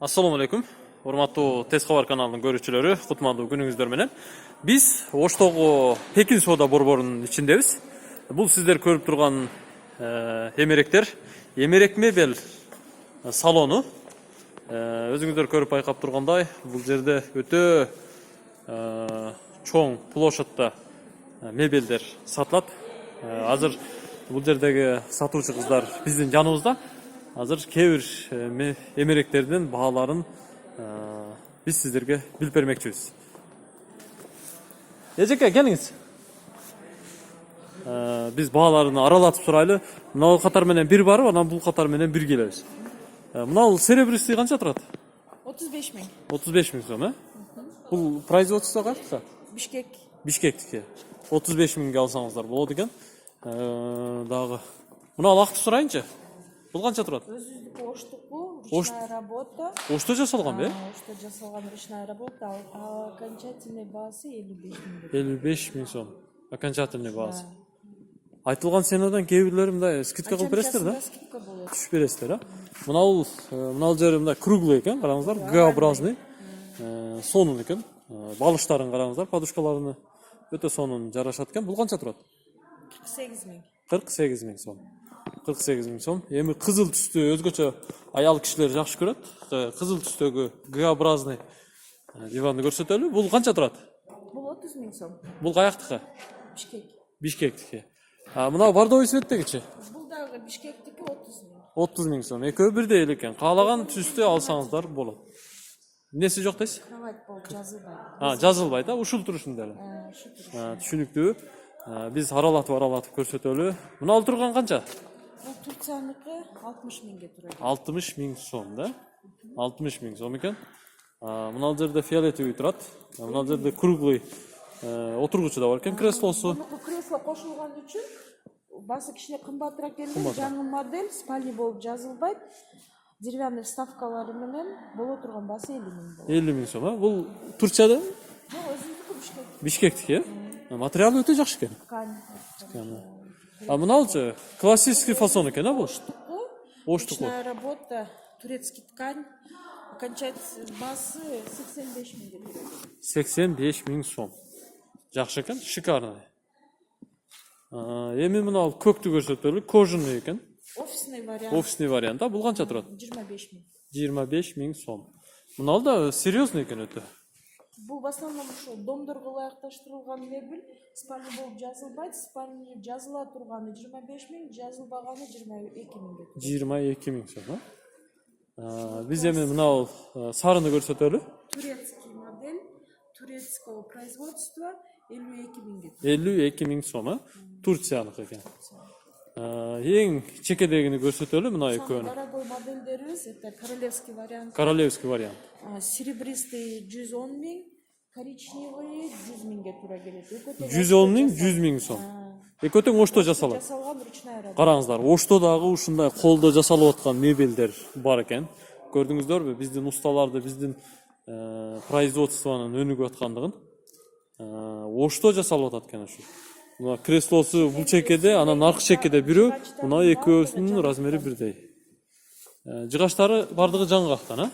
Assalamu alaikum. Урматтуу Тез кабар каналынын көрүүчүлөрү, кутмандуу күнүңүздөр менен. Биз Оштогу Пекин соода борборунун ичиндебиз. Бул сиздер көрүп турган эмеректер, эмерек мебель салону. Өзүңүздөр көрүп байкап тургандай, бул жерде өтө чоң площадьта мебелдер сатылат. Азыр бул жердеги сатуучу кыздар биздин жаныбызда. Азыр кээ бир эмеректердин бааларын биз сиздерге билип бермекчибиз. Эжеке, келиңиз. Биз бааларын аралатып сурайлы. Мына катар менен бир барып, анан бул катар менен бир келебиз. Мына серебристый канча турат? 35 миң. 35 миң сом, Бул производство кайсы? Бишкек. Бишкектики. 35 миңге алсаңыздар болот экен. Дагы. Мына алакты сурайынчы. Бул канча турат? Өзүздүкү Оштуку, ручная работа. Ошто жасалган бе? Ошто жасалган ручная работа, окончательный баасы 55 миң. 55 миң сом. Окончательный баасы. Айтылган ценадан кээ бирлери мындай скидка кылып бересиздер да? Скидка болот. Түшүп бересиздер, мына жери мындай круглый экен, караңыздар, Г-образный. Сонун экен. Балыштарын караңыздар, подушкаларыны өтө сонун жарашат экен. Бул канча турат? 48 миң. 48 миң сом. 48 миң сом. Эми кызыл түстүү өзгөчө аял кишилер жакшы көрөт. Кызыл түстөгү Г-образный диванды көрсөтөлү. Бул канча турат? Бул 30 миң сом. Бул каяктыкы? Бишкек. Бишкектики. Мына бордовый цветтегичи? Бул дагы Бишкектики 30 миң. 30 миң сом. Экөө бирдей эле экен. Каалаган түстү алсаңыздар болот. Эмнеси жок дейсиз? Кровать болуп жазылбайт. Жазылбайт, ушул турушунда эле. Түшүнүктүү. Биз аралатып көрсөтөлү. Мына ал турган канча? Бул Турцияныкы 60 миңге турат. 60 миң сом, 60 миң сом экен. Мына жерде фиолетовый турат. Мына жерде круглый отургучу да бар экен, креслосу. Мунуку кресло кошулган үчүн баасы кичине кымбатыраак келген. Жаңы модель, спальный болуп жазылбайт. Деревянный вставкалары менен боло турган баасы 50 миң болот. 50 миң сом, Бул Турцияда? Бул өзүндүкү Бишкек. Бишкектики, Материалы өтө жакшы экен. Мыналчы классический фасон экен, бул? Оштуку. Ручная работа, турецкий ткань. Окончательный баасы 85 миңге турат. 85 миң сом. Жакшы экен, шикарный. Эми мына көктү көрсөтөлү, кожаный экен. Офисный вариант. Офисный вариант, бул канча турат? 25 миң. 25 миң сом. Мына да серьезный экен өтө. Бул в основном ушул домдорго ылайыкташтырылган мебель, спальный болуп жазылбайт, спальный жазыла турганы 25 миң, жазылбаганы 22 миңге турат. 22 миң сом, Биз эми мына сарыны көрсөтөлү. Турецкий модель, турецкого производства 52 миңге турат. 52 миң сом, Турцияныкы экен. Эң чекедегини көрсөтөлү, мына экөөнү. Дорогой модельдерибиз, это королевский вариант. Королевский вариант. Серебристый 110 миң, коричневый 100 миңге тура келет. 110 миң, 100 миң сом. Экөө тең Ошто жасалат. Жасалган ручная работа. Караңыздар, Оштодагы ушундай колдо жасалып аткан мебелдер бар экен. Көрдүңүздөрбү, биздин усталарды, биздин производствонун өнүгүп аткандыгын. Ошто жасалып атат экен ушу. Мына креслосу бул чекеде, анан аркы чекеде бирөө, мына экөөсүнүн размери бирдей. Жыгачтары бардыгы жаңгактан,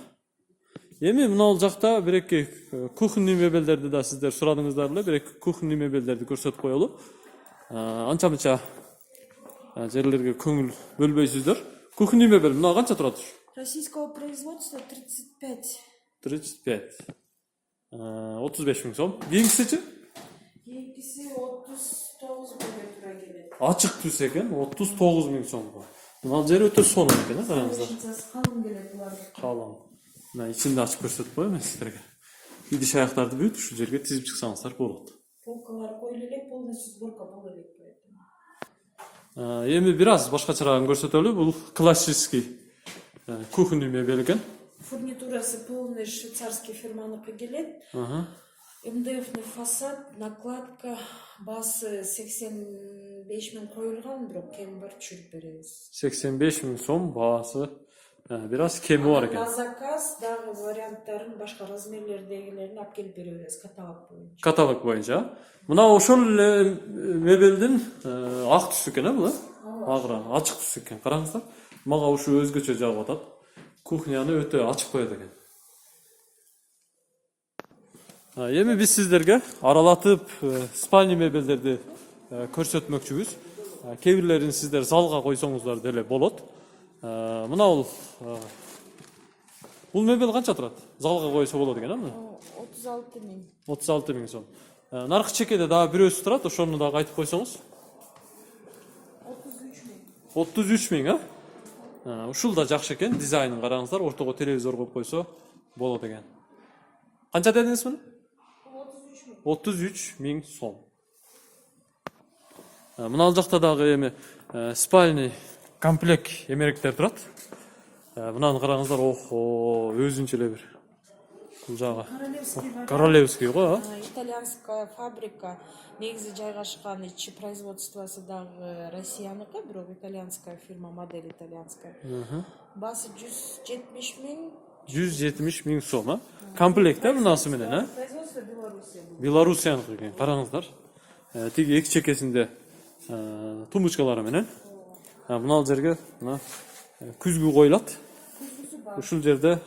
Эми мына жакта бир-эки кухонный мебелдерди да сиздер сурадыңыздар эле, бир-эки кухонный мебелдерди көрсөтүп коелу. Анча-мынча жерлерге көңүл бөлбөйсүздөр. Кухонный мебель мына канча турат? Российского производства 35. 35. 35 миң сом. Кийинкисичи? Кийинкиси 39 миңге тура келет. Ачык түс экен, 39 миң сомго. Мына жер өтө сонун экен, караңыздар. Калың келет булар. Калың. Мына ичинде ачып көрсөтүп коем сиздерге. Идиш аяктарды бүт ушул жерге тизип чыксаңыздар болот. Полкалар коюлу элек, полностью сборка боло элек. Эми бир аз башкачараак көрсөтөлү. Бул классический кухонный мебель экен. Фурнитурасы полный швейцарский фирманыкы келет. МДФный фасад, накладка, баасы 85 миң коюлган, бирок кем бар түшүрүп беребиз. 85 миң сом баасы. Бир аз кеми бар экен. На заказ дагы варианттарын, башка размерлердегилерин алып келип беребиз каталог боюнча. Каталог боюнча. Мына ошол эле мебелдин ак түсү экен, бул? Агыра, ачык түс экен. Караңыздар. Мага ушу өзгөчө жагып атат. Кухняны өтө ачык коет экен. Эми биз сиздерге аралатып спальня мебелдерди көрсөтмөкчүбүз. Кээ бирлерин сиздер залга койсоңуздар деле болот. Мына бул мебел канча турат? Залга койсо болот экен, а? 36 000. 36 000 сом. Наркы чекеде дагы бирөөсү турат, ошону дагы айтып койсоңуз. 33 000, а? Ушул да жакшы экен, дизайнын караңыздар, ортого телевизор коюп койсо болот экен. Канча дедиңиз муну? 33 000 сом. Мына ал жакта дагы эми спальный комплект эмеректер турат. Мынаны караңыздар, охо, өзүнчө эле бир. Бул жагы Королевский го, а? Итальянская фабрика. Негизи жайгашкан ичи производствосу дагы Россияныкы, бирок итальянская фирма, модель итальянская. Басы 170 000. 170 000 сом, а? Комплект, а, мынасы менен, а? Производство Белоруссия. Белоруссияныкы экен. Караңыздар. Тиги эки чекесинде тумбочкалары менен. Мына ал жерге мына күзгү коюлат. Ушул жерде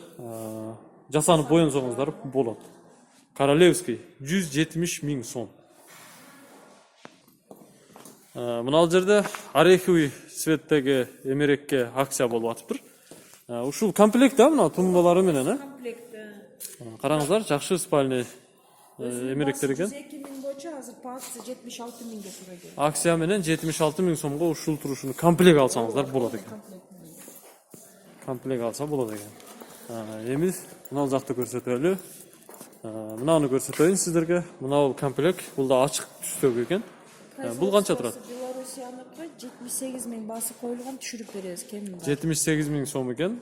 жасанып боенсоңуздар болот. Королевский 170 000 сом. Мына ал жерде ореховый цветтеги эмерекке акция болуп атыптыр. Ушул комплект, да, мына тумбалары менен, а? Комплект. Караңыздар, жакшы спальный эмеректер экен. 2 000 боюнча азыр по акция 76 000ге туура келет. Акция менен 76 000 сомго ушул турушуну комплект алсаңыздар болот экен. Комплект алса болот экен. Эми мына жакты көрсөтөлү. Мынаны көрсөтөйүн сиздерге. Мына бул комплект, бул да ачык түстөгү экен. Бул канча турат? Белоруссияныкы 78 000 басы коюлган, түшүрүп беребиз кемин. 78 000 сом экен.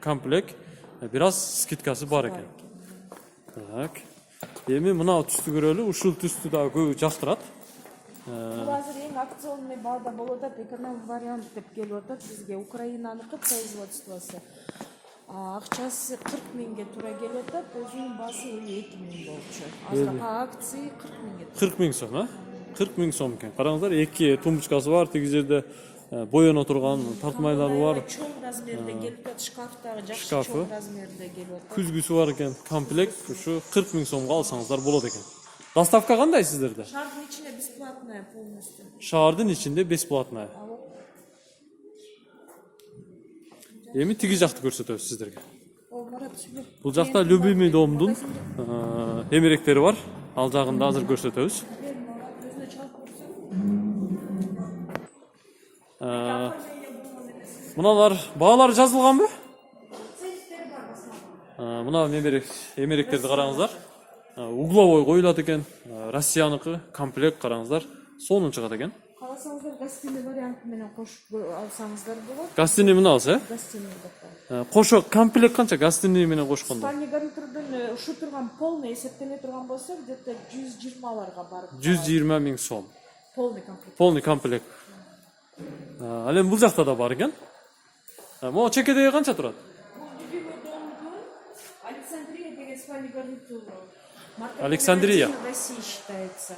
Комплект. Бир аз скидкасы бар экен. Так. Эми мына түстү көрөлү. Ушул түстү да көбү жактырат. Бул азыр эң акционный баада болуп атат, эконом вариант деп келип атат бизге. Украинаныкы производствосу. Акчасы 40 000ге туура келип атат, өзүнүн басы 52 000 болчу. Азыр акция 40 000ге. 40 000 сом, а? 40 000 сом экен. Караңыздар, эки тумбочкасы бар, тиги жерде боено турган тартмайлары бар. Чоң размерде келип атат, шкафтагы жакшы Шкафы. чоң размерде келип атат. Күзгүсү бар экен. Комплект ушу 40 000 сомго алсаңыздар болот экен. Доставка кандай сиздерде? Шардын ичине бесплатная полностью. Шаардын ичинде бесплатная. Эми тиги жакты көрсөтөбүз сиздерге. Бул жакта любимый домдун эмеректери бар. Ал жагында азыр көрсөтөбүз. Мыналар баалары жазылганбы? Мына эмеректерди караңыздар. Угловой коюлат экен. Россияныкы комплект караңыздар. Сонун чыгат экен. Кааласаңыздар гостиный вариант менен кошуп алсаңыздар болот. Гостиный мына алса, Гостиный кошо комплект канча гостиный менен кошкондо? Спальный гарнитурдун ушу турган полный эсептеле турган болсо, где-то 120ларга барып. 120 000 сом. Полный комплект. Полный комплект. Ал эми бул жакта да бар экен. Могу чекедеги канча турат? Александрия деген спальный гарнитур. Александрия. В России считается.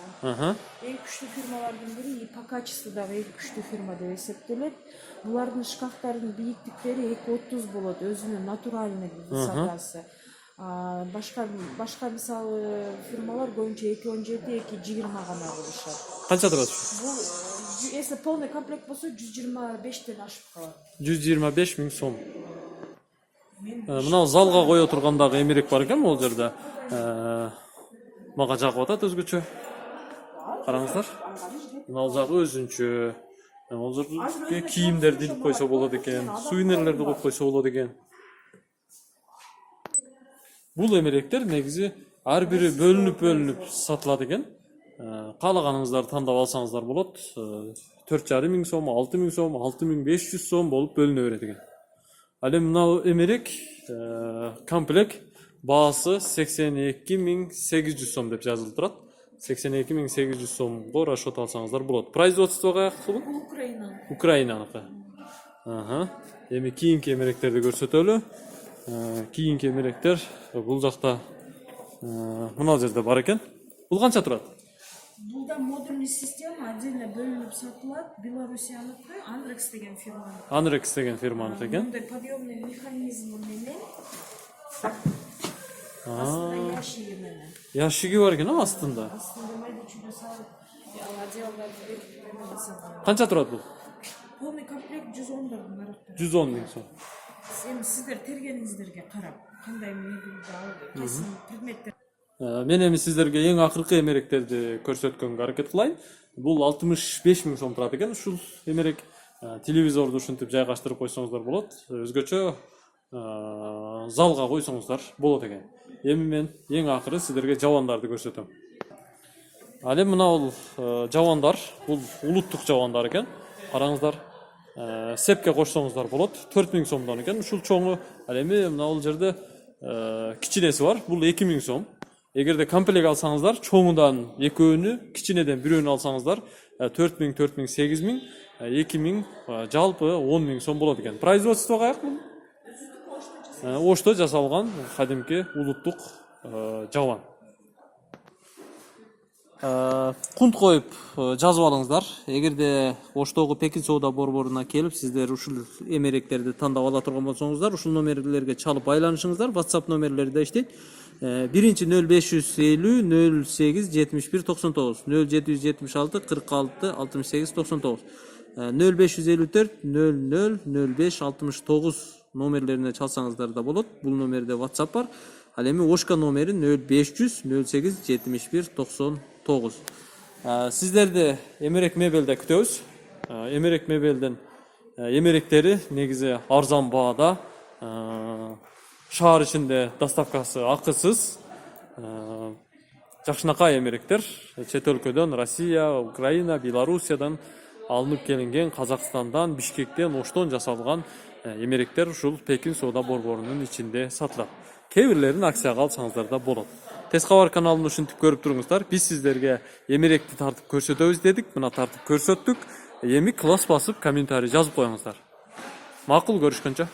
Эң күчтүү фирмалардын бири, и по качеству дагы эң күчтүү фирма деп эсептелет. Булардын шкафтарынын бийиктиктери 2,30 болот, өзүнүн натуральный высотасы. Башка мисалы фирмалар көбүнчө 2,17, 2,20 гана болушат. Канча турат? Бул если полный комплект болсо 125ден ашып калат. 125 000 сом. Мына залга кое тургандагы эмерек бар экен бул жерде. Мага жагып атат өзгөчө. Караңыздар. Мына жагы өзүнчө. Ал жерге кийимдерди илип койсо болот экен, сувенирлерди коюп койсо болот экен. Бул эмеректер негизи ар бири бөлүнүп сатылат экен. Каалаганыңыздарды тандап алсаңыздар болот. 4,5 000 сом, 6 000 сом, 6500 сом болуп бөлүнө берет экен. Ал эми мына эмерек комплект баасы 82 800 сом деп жазылып турат. 82 800 сомго расчет алсаңыздар болот. Производство каяктыкы бул? Украинаныкы. Эми кийинки эмеректерди көрсөтөлү. Кийинки эмеректер бул жакта мына жерде бар экен. Бул канча турат? Бул да модульный система отдельно бөлүнүп сатылат. Белоруссияныкы Андрекс деген фирма. Анрекс деген фирманыкы экен. Мындай подъемный механизмы менен астында ящиги менен. Яшиги бар экен астында. Астында майда чүйдө салып, отделга бекитип жасалган. Канча турат бул? Полный комплект 110 нарыкта. 110 миң сом. Эми сиздер тергениңиздерге карап, кандай мебелди алып, кайсы предметтер. Мен эми сиздерге эң акыркы эмеректерди көрсөткөнгө аракет кылайын. Бул 65 миң сом турат экен. Ушул эмерек телевизорду ушинтип жайгаштырып койсоңуздар болот. Өзгөчө залга койсоңуздар болот экен. Эми мен эң акыры сиздерге жабандарды көрсөтөм. Ал эми мына бул жабандар, бул улуттук жабандар экен. Караңыздар. Сепке кошсоңуздар болот. 4 миң сомдон экен. Ушул чоңу ал эми мына бул жерде кичинеси бар. Бул 2 миң сом. Эгерде комплект алсаңыздар, чоңудан экөөнү, кичинеден бирөөнү алсаңыздар, 4 миң, 4 миң, 8 миң, 2 миң, жалпы 10 миң сом болот экен. Производство каяк бул? Ошто жасалган кадимки улуттук жабан. Кунт коюп жазып алыңыздар. Эгерде Оштогу Пекин соода борборуна келип, сиздер ушул эмеректерди тандап ала турган болсоңуздар, ушул номерлерге чалып байланышыңыздар. WhatsApp номерлери да иштейт. 1-0550 08 71 99 0776 46 68 99 0554 00 05 69 номерлерине чалсаңыздар да болот. Бул номерде WhatsApp бар. Ал эми Ошка номери 0500 08 71 99. Сиздерди Эмерек мебелде күтөбүз. Эмерек мебелден эмеректери негизи арзан баада. Шаар ичинде доставкасы акысыз. Жакшынакай эмеректер чет өлкөдөн, Россия, Украина, Белоруссиядан алынып келинген, Казакстандан, Бишкектен, Оштон жасалган эмеректер ушул Пекин соода борборунун ичинде сатылат. Кээ бирлерин акцияга алсаңыздар да болот. Тез кабар каналын ушинтип көрүп туруңуздар. Биз сиздерге эмеректи тартып көрсөтөбүз дедик. Мына тартып көрсөттүк. Эми класс басып комментарий жазып коюңуздар. Макул, көрүшкөнчө.